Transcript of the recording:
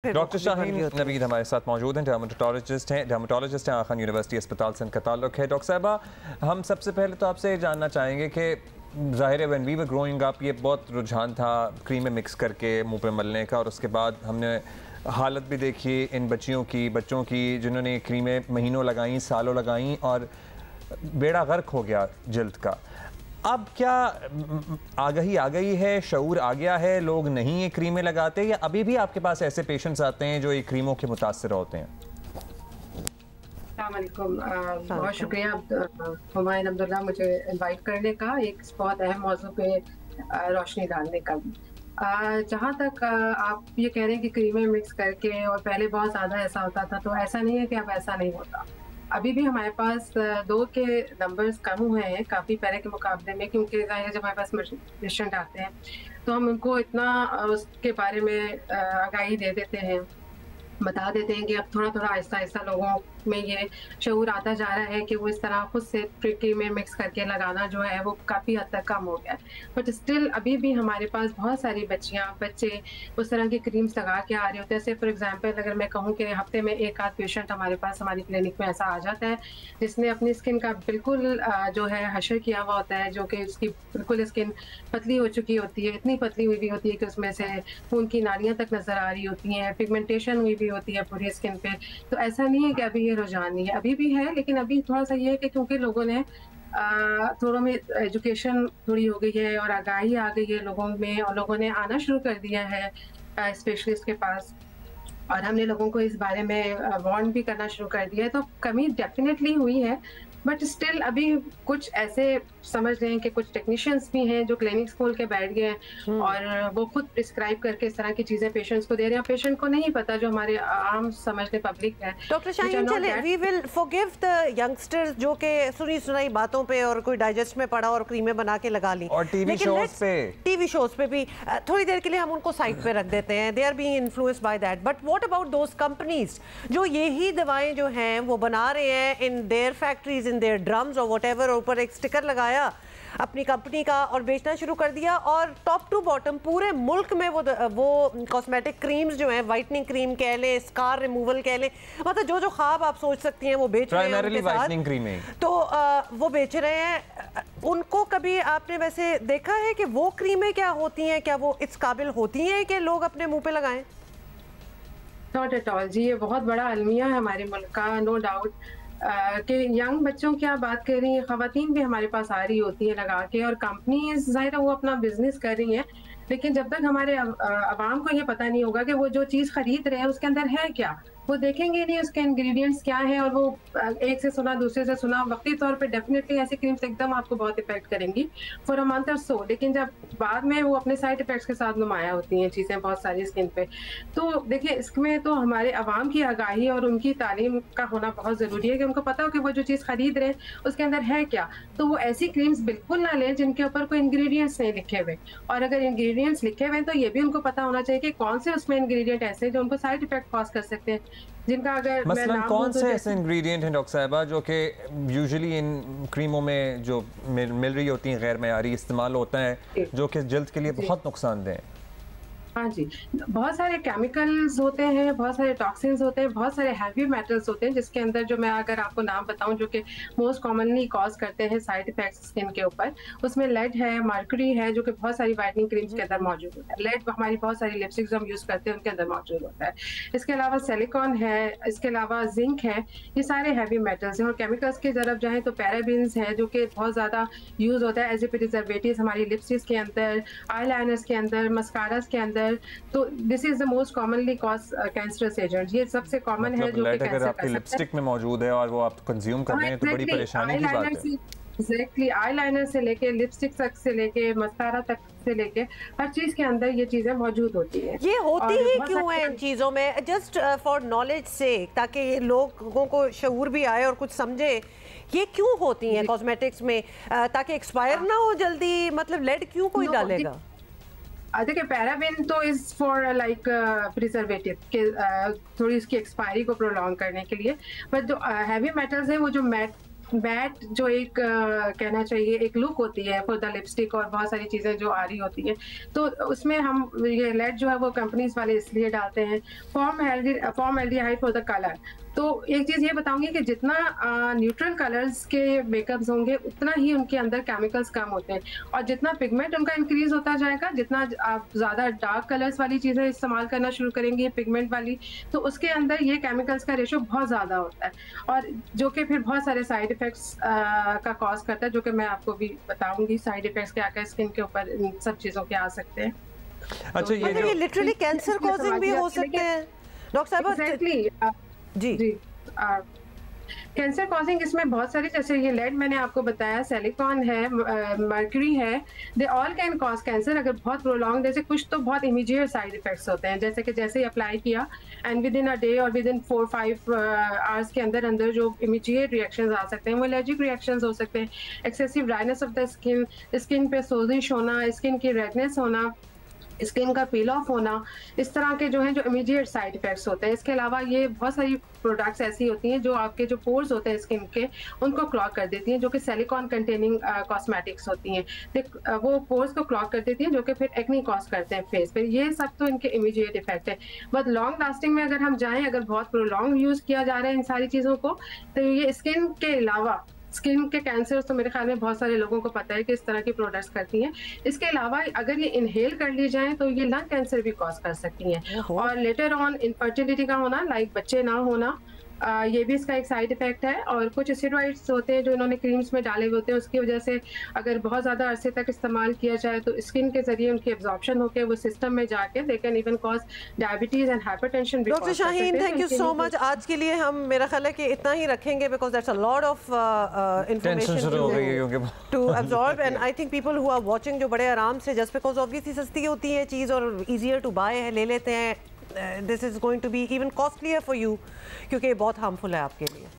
Doctor Shaheen Naveed हमारे साथ मौजूद हैं, डर्मेटोलॉजिस्ट हैं आखन यूनिवर्सिटी अस्पताल से इनका ताल्लुक़ है। डॉक्टर साहबा, हम सबसे पहले तो आपसे जानना चाहेंगे कि ज़ाहिर है when we were growing up ये बहुत रुझान था क्रीमें मिक्स करके मुंह पे मलने का, और उसके बाद हमने हालत भी देखी इन बच्चों की जिन्होंने क्रीमें महीनों लगाई, सालों लगाई, और बेड़ा गर्क हो गया जल्द का। अब क्या आगाही आ गई है, शऊर आ गया है, लोग नहीं ये क्रीमें लगाते, या अभी भी आपके पास ऐसे पेशेंट्स आते हैं जो ये क्रीमों के मुतासर होते हैं? बहुत शुक्रिया हुमायूं अब्दुल्ला मुझे इनवाइट करने का, एक बहुत अहम मौजू पे रोशनी डालने का भी। जहाँ तक आप ये कह रहे हैं कि क्रीमें मिक्स करके, और पहले बहुत ज़्यादा ऐसा होता था, तो ऐसा नहीं है कि अब ऐसा नहीं होता। अभी भी हमारे पास 2 के नंबर्स कम हुए हैं काफ़ी पहले के मुकाबले में, क्योंकि ज़ाहिर जब हमारे पास पेशेंट आते हैं तो हम उनको इतना उसके बारे में आगाही दे देते हैं, बता देते हैं कि अब थोड़ा थोड़ा आहिस्ता आहिस्ता लोगों में ये शऊर आता जा रहा है कि वो इस तरह खुद से क्रीम में मिक्स करके लगाना जो है वो काफ़ी हद तक कम हो गया है। बट स्टिल अभी भी हमारे पास बहुत सारी बच्चे उस तरह की क्रीम्स लगा के आ रहे होते हैं। जैसे फॉर एग्जांपल अगर मैं कहूँ कि हफ्ते में एक आध पेशेंट हमारे पास हमारी क्लिनिक में ऐसा आ जाता है जिसने अपनी स्किन का बिल्कुल जो है हशर किया हुआ होता है, जो कि उसकी बिल्कुल स्किन पतली हो चुकी होती है, इतनी पतली हुई भी होती है कि उसमें से खून की नालियाँ तक नज़र आ रही होती हैं, पिगमेंटेशन हुई भी होती है पूरी स्किन पे। तो ऐसा नहीं है कि अभी ये रुझान नहीं है, अभी भी है, लेकिन अभी थोड़ा सा ये है कि क्योंकि लोगों ने थोड़ों में एजुकेशन थोड़ी हो गई है और आगाही आ गई है लोगों में, और लोगों ने आना शुरू कर दिया है स्पेशलिस्ट के पास, और हमने लोगों को इस बारे में वार्न भी करना शुरू कर दिया है। तो कमी डेफिनेटली हुई है, बट स्टिल अभी कुछ ऐसे समझ रहे हैं कि कुछ टेक्नीशियंस भी हैं जो क्लिनिक्स खोल के बैठ गए हैं और वो खुद प्रिस्क्राइब करके इस तरह की चीजें पेशेंट्स को दे रहे हैं। पेशेंट को नहीं पता, जो हमारे आम समझने पब्लिक है। डॉक्टर शाहीन, चले we will forgive the youngsters जो कि सुनी सुनाई बातों पे और कोई डाइजेस्ट में पड़ा और क्रीमें बना के लगा ली, और टीवी शोज पे भी थोड़ी देर के लिए हम उनको साइड पे रख देते हैं, they are being influenced by that. But what about those companies जो यही दवाएं जो हैं वो बना रहे हैं in their factories, in their drums और व्हाटएवर, ऊपर एक स्टिकर लगाया अपनी कंपनी का और बेचना शुरू कर दिया, और टॉप टू बॉटम पूरे मुल्क में वो कॉस्मेटिक क्रीम्स जो हैं, वाइटनिंग क्रीम कह लें, स्कार रिमूवल कह लें, मतलब जो जो ख्वाब आप सोच सकती हैं वो बेच रहे हैं वाइटनिंग क्रीमें, तो वो बेच रहे हैं। उनको कभी आपने वैसे देखा है कि वो क्रीमें क्या होती हैं, क्या वो इस काबिल होती हैं कि लोग अपने मुंह पे लगाएं? नॉट एट ऑल जी, ये बहुत बड़ा अलमिया है हमारे मुल्क का, नो डाउट कि यंग बच्चों की आप बात कर रही हैं, खवातीन भी हमारे पास आ रही होती है लगा के, और कंपनीज ज़ाहिर है वो अपना बिजनेस कर रही हैं, लेकिन जब तक हमारे अवाम को ये पता नहीं होगा कि वो जो चीज़ खरीद रहे हैं उसके अंदर है क्या, वो देखेंगे नहीं उसके इंग्रेडिएंट्स क्या हैं, और वो एक से सुना दूसरे से सुना, वक्ती तौर पे डेफिनेटली ऐसी क्रीम्स एकदम आपको बहुत इफेक्ट करेंगी फॉर अ मंथ और सो, लेकिन जब बाद में वो अपने साइड इफेक्ट्स के साथ नुमाया होती हैं चीज़ें बहुत सारी स्किन पे। तो देखिए, इसमें तो हमारे अवाम की आगाही और उनकी तालीम का होना बहुत ज़रूरी है कि उनको पता हो कि वो जो चीज़ खरीद रहे हैं उसके अंदर है क्या। तो वो ऐसी क्रीम्स बिल्कुल ना लें जिनके ऊपर कोई इंग्रेडिएंट्स नहीं लिखे हुए, और अगर इंग्रेडिएंट्स लिखे हुए हैं तो ये भी उनको पता होना चाहिए कि कौन से उसमें इंग्रेडिएंट ऐसे हैं जो उनको साइड इफेक्ट कॉज कर सकते हैं, जिनका अगर मसलन कौन से ऐसे इंग्रेडिएंट हैं डॉक्टर साहिबा जो कि यूजुअली इन क्रीमों में जो मिल रही होती हैं, गैर मयारी इस्तेमाल होता है, जो कि जल्द के लिए बहुत नुकसानदेह हैं? हाँ जी, बहुत सारे केमिकल्स होते हैं, बहुत सारे टॉक्सिन्स होते हैं, बहुत सारे हैवी मेटल्स होते हैं, जिसके अंदर जो मैं अगर आपको नाम बताऊं जो कि मोस्ट कॉमनली कॉज करते हैं साइड इफेक्ट्स स्किन के ऊपर, उसमें लेड है, मर्क्यूरी है, जो कि बहुत सारी वाइटनिंग क्रीम्स के अंदर मौजूद होता है। लेड हमारी बहुत सारी लिपस्टिक्स हम यूज करते हैं उनके अंदर मौजूद होता है। इसके अलावा सिलिकॉन है, इसके अलावा जिंक है, ये सारे हैवी मेटल्स हैं। और केमिकल्स की तरफ जाएँ तो पैराबेन्स है, जो कि बहुत ज़्यादा यूज होता है एज ए प्रिजर्वेटिव हमारी लिपस्टिक्स के अंदर, आई लाइनर्स के अंदर, मस्कारास के अंदर। तो this is the most commonly cause cancerous agent, ये सबसे कॉमन है जो कि कैंसर आपकी लिपस्टिक में मौजूद है और वो आप कंज्यूम कर रहे हैं तो बड़ी परेशानी की बात है। एग्जैक्टली, आई लाइनर से लेके लिपस्टिक तक से लेके मस्कारा तक से लेके हर चीज के अंदर ये चीजें मौजूद होती हैं। ये होती ही क्यों है इन चीजों में? जस्ट फॉर नॉलेज से, ताकि ये लोगों को शऊर भी आए और कुछ समझे, ये क्यों होती हैं कॉस्मेटिक्स में, ताकि एक्सपायर ना हो जल्दी? मतलब लेड क्यों कोई डालेगा? देखिए, पैराबेन तो इज फॉर लाइक प्रिजर्वेटिव के थोड़ी इसकी एक्सपायरी को प्रोलॉन्ग करने के लिए, बट जो हैवी मेटल्स हैं वो जो मैट जो एक कहना चाहिए एक लुक होती है फॉर द लिपस्टिक और बहुत सारी चीज़ें जो आ रही होती है, तो उसमें हम ये लेड जो है वो कंपनीज वाले इसलिए डालते हैं फॉर्मल्डिहाइड फॉर द कलर। तो एक चीज़ ये बताऊंगी कि जितना न्यूट्रल कलर्स के मेकअप्स होंगे उतना ही उनके अंदर केमिकल्स कम होते हैं, और जितना पिगमेंट उनका इंक्रीज होता जाएगा, जितना आप ज़्यादा डार्क कलर्स वाली चीज़ें इस्तेमाल करना शुरू करेंगे पिगमेंट वाली, तो उसके अंदर ये केमिकल्स का रेशो बहुत ज़्यादा होता है, और जो कि फिर बहुत सारे साइड इफ़ेक्ट्स का कॉज करता है, जो कि मैं आपको भी बताऊंगी साइड इफ़ेक्ट्स क्या क्या स्किन के ऊपर इन सब चीज़ों के आ सकते हैं। अच्छा, ये लिटरली कैंसर कॉजिंग भी हो सकते हैं डॉक्टर साहब? एग्जैक्टली जी जी। कैंसर कॉजिंग इसमें बहुत सारी, जैसे ये लेड मैंने आपको बताया, सिलिकॉन है, मर्क्यूरी है, they all can cause cancer अगर बहुत प्रोलॉन्ग। जैसे कुछ तो बहुत इमीडिएट साइड इफेक्ट्स होते हैं, जैसे कि जैसे ही अप्लाई किया and with in a day और विद इन 4-5 आवर्स के अंदर अंदर जो इमीडिएट रिएक्शंस आ सकते हैं, वो एलर्जिक रिएक्शंस हो सकते हैं, excessive dryness of the skin, skin पे सोजिश होना, स्किन की रेडनेस होना, स्किन का पील ऑफ होना, इस तरह के जो हैं जो इमीडिएट साइड इफेक्ट्स होते हैं। इसके अलावा ये बहुत सारी प्रोडक्ट्स ऐसी होती हैं जो आपके जो पोर्स होते हैं स्किन के उनको क्लॉग कर देती हैं, जो कि सिलिकॉन कंटेनिंग कॉस्मेटिक्स होती हैं, वो पोर्स को क्लॉग कर देती हैं, जो कि फिर एक्नी कॉज करते हैं फेस पे। ये सब तो इनके इमीडिएट इफेक्ट है। बट लॉन्ग लास्टिंग में अगर हम जाएं, अगर बहुत प्रोलॉन्ग यूज किया जा रहा है इन सारी चीज़ों को, तो ये स्किन के अलावा स्किन के कैंसर तो मेरे ख्याल में बहुत सारे लोगों को पता है कि इस तरह की प्रोडक्ट्स करती हैं। इसके अलावा अगर ये इनहेल कर ली जाए तो ये लंग कैंसर भी कॉज कर सकती हैं, और लेटर ऑन इनफर्टिलिटी का होना, लाइक बच्चे ना होना, ये भी इसका एक साइड इफेक्ट है। और कुछ स्टेरॉइड्स होते हैं जो इन्होंने क्रीम्स में डाले हुए होते हैं, उसकी वजह से अगर बहुत ज़्यादा अरसे तक इस्तेमाल किया जाए तो स्किन के जरिए उनकी एब्जॉर्प्शन होकर वो सिस्टम में जाके they can even cause diabetes and hypertension. Doctor Shaheen, thank you so much. आज के लिए हम, मेरा ख्याल है कि इतना ही रखेंगे, because that's a lot of information to absorb, and I think people who are watching जो बड़े आराम से, जस्ट बिकॉज ऑब्वियसली सस्ती होती है चीज़ और ईजियर टू बाय है, ले लेते हैं, this is going to be even costlier for you, क्योंकि बहुत हार्मफुल है आपके लिए।